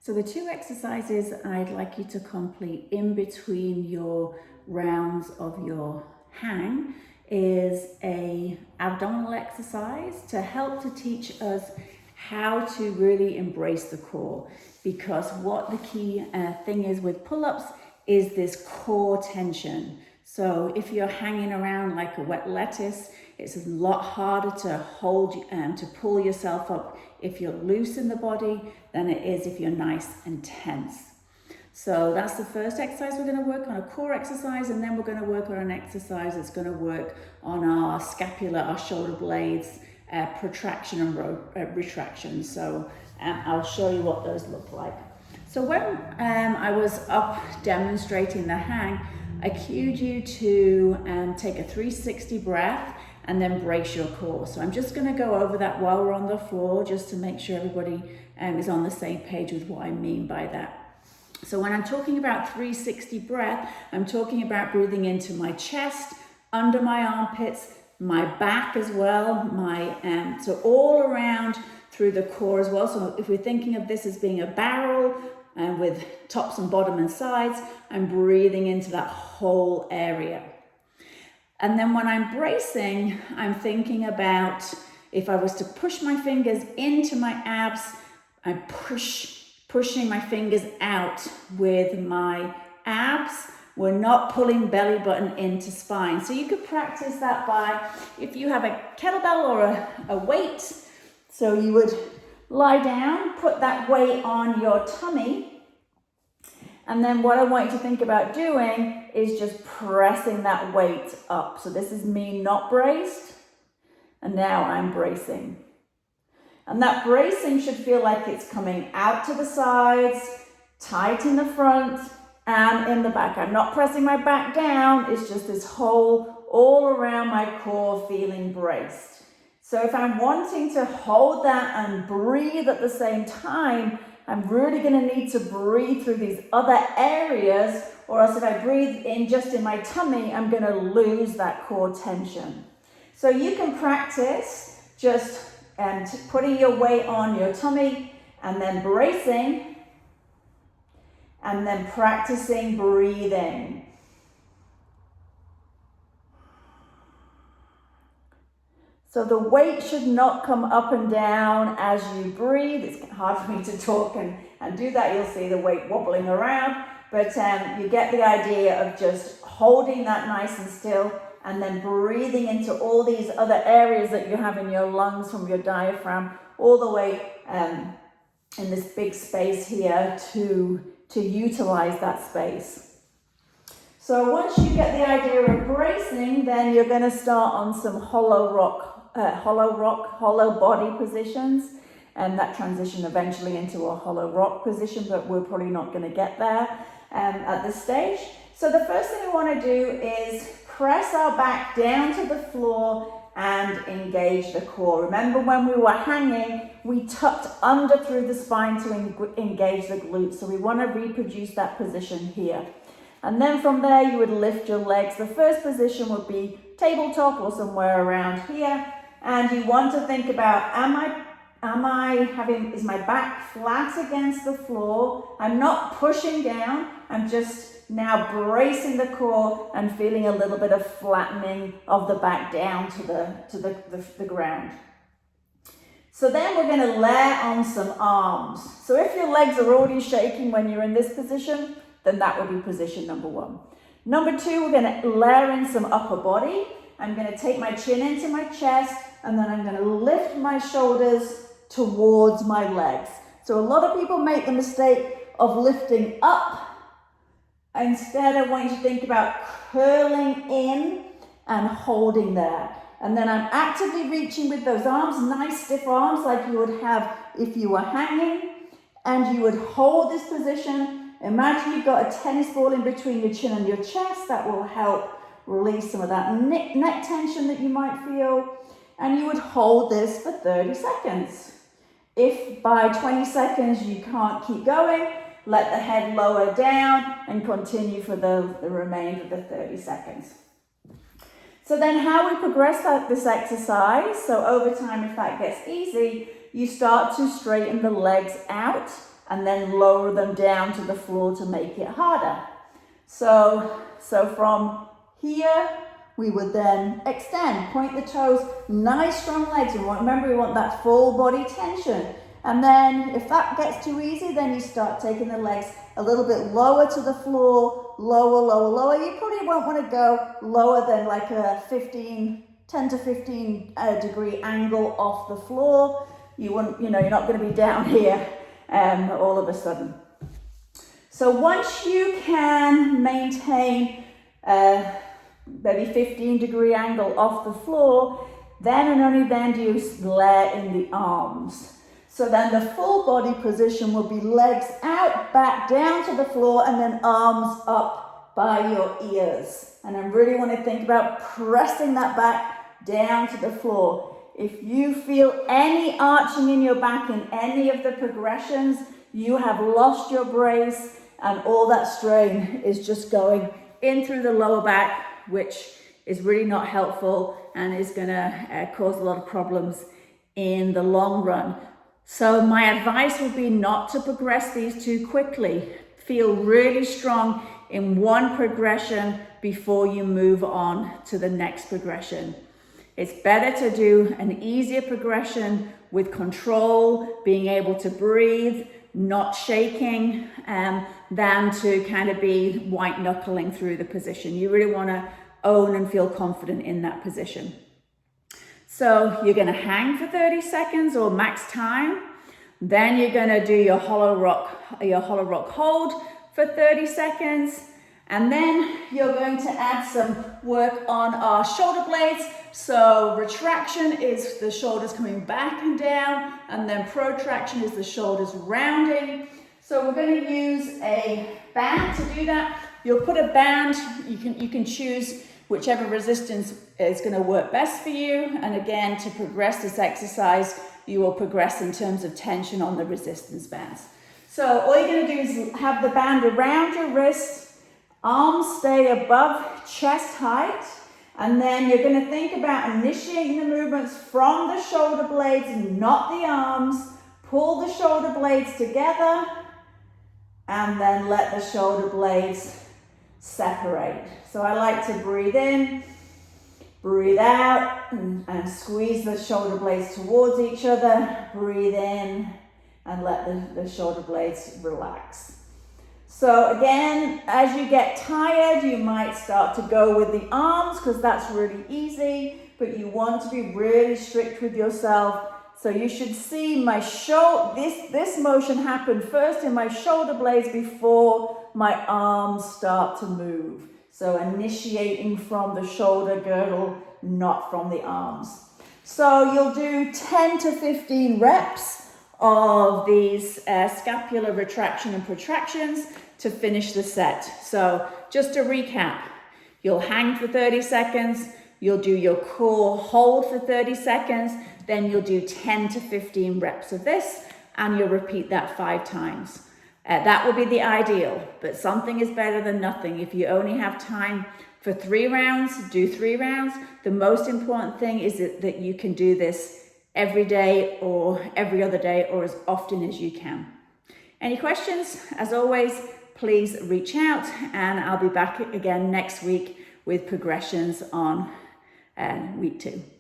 So the two exercises I'd like you to complete in between your rounds of your hang is a abdominal exercise to help to teach us how to really embrace the core, because what the key thing is with pull-ups is this core tension. So if you're hanging around like a wet lettuce, it's a lot harder to hold, to pull yourself up if you're loose in the body than it is if you're nice and tense. So that's the first exercise. We're going to work on a core exercise, and then we're going to work on an exercise that's going to work on our scapula, our shoulder blades, protraction and retraction. So I'll show you what those look like. So when I was up demonstrating the hang, I cued you to take a 360 breath and then brace your core. So I'm just going to go over that while we're on the floor, just to make sure everybody is on the same page with what I mean by that. So when I'm talking about 360 breath, I'm talking about breathing into my chest, under my armpits, my back as well, so all around through the core as well. So if we're thinking of this as being a barrel and with tops and bottom and sides, I'm breathing into that whole area. And then when I'm bracing, I'm thinking about if I was to push my fingers into my abs, I'm pushing my fingers out with my abs. We're not pulling belly button into spine. So you could practice that by, if you have a kettlebell or a weight, so you would lie down, put that weight on your tummy, and then what I want you to think about doing is just pressing that weight up. So this is me not braced, and now I'm bracing. And that bracing should feel like it's coming out to the sides, tight in the front and in the back. I'm not pressing my back down, it's just this whole, all around my core feeling braced. So if I'm wanting to hold that and breathe at the same time, I'm really going to need to breathe through these other areas, or else if I breathe in just in my tummy, I'm going to lose that core tension. So you can practice just putting your weight on your tummy and then bracing, and then practicing breathing. So the weight should not come up and down as you breathe. It's hard for me to talk and do that. You'll see the weight wobbling around, but you get the idea of just holding that nice and still, and then breathing into all these other areas that you have in your lungs, from your diaphragm all the way in this big space here to utilize that space. So once you get the idea of bracing, then you're going to start on some hollow body positions, and that transition eventually into a hollow rock position, but we're probably not going to get there at this stage. So the first thing we want to do is press our back down to the floor and engage the core. Remember when we were hanging, we tucked under through the spine to engage the glutes. So we want to reproduce that position here. And then from there, you would lift your legs. The first position would be tabletop or somewhere around here. And you want to think about, is my back flat against the floor? I'm not pushing down. I'm just now bracing the core and feeling a little bit of flattening of the back down to the ground. So then we're going to layer on some arms. So if your legs are already shaking when you're in this position, then that would be position number one. Number two, we're going to layer in some upper body. I'm going to take my chin into my chest, and then I'm going to lift my shoulders towards my legs. So a lot of people make the mistake of lifting up. Instead, I want you to think about curling in and holding there. And then I'm actively reaching with those arms, nice stiff arms like you would have if you were hanging. And you would hold this position. Imagine you've got a tennis ball in between your chin and your chest. That will help release some of that neck tension that you might feel. And you would hold this for 30 seconds. If by 20 seconds you can't keep going, let the head lower down and continue for the remainder of the 30 seconds. So then how we progress this exercise, so over time, if that gets easy, you start to straighten the legs out and then lower them down to the floor to make it harder. So from here, we would then extend, point the toes, nice strong legs. And remember, we want that full body tension. And then if that gets too easy, then you start taking the legs a little bit lower to the floor, lower, lower, lower. You probably won't want to go lower than like a 10 to 15 degree angle off the floor. You wouldn't, you're not going to be down here all of a sudden. So once you can maintain maybe 15 degree angle off the floor, then and only then do you layer in the arms. So then the full body position will be legs out, back down to the floor, and then arms up by your ears. And I really want to think about pressing that back down to the floor. If you feel any arching in your back in any of the progressions, you have lost your brace, and all that strain is just going in through the lower back, which is really not helpful and is going to cause a lot of problems in the long run. So my advice would be not to progress these too quickly. Feel really strong in one progression before you move on to the next progression. It's better to do an easier progression with control, being able to breathe, not shaking, than to kind of be white knuckling through the position. You really want to own and feel confident in that position. So you're going to hang for 30 seconds or max time. Then you're going to do your hollow rock hold for 30 seconds. And then you're going to add some work on our shoulder blades. So retraction is the shoulders coming back and down, and then protraction is the shoulders rounding. So we're going to use a band to do that. You'll put a band, you can choose whichever resistance is going to work best for you. And again, to progress this exercise, you will progress in terms of tension on the resistance bands. So all you're going to do is have the band around your wrist, arms stay above chest height, and then you're going to think about initiating the movements from the shoulder blades, not the arms. Pull the shoulder blades together, and then let the shoulder blades separate. So I like to breathe in, breathe out, and squeeze the shoulder blades towards each other. Breathe in and let the shoulder blades relax. So again, as you get tired, you might start to go with the arms because that's really easy, but you want to be really strict with yourself. So you should see my this motion happen first in my shoulder blades before my arms start to move. So initiating from the shoulder girdle, not from the arms. So you'll do 10 to 15 reps of these scapular retraction and protractions to finish the set. So just to recap, you'll hang for 30 seconds, you'll do your core hold for 30 seconds, then you'll do 10 to 15 reps of this, and you'll repeat that 5 times. That would be the ideal, but something is better than nothing. If you only have time for 3 rounds, do 3 rounds. The most important thing is that you can do this every day or every other day or as often as you can. Any questions? As always, please reach out, and I'll be back again next week with progressions on week 2.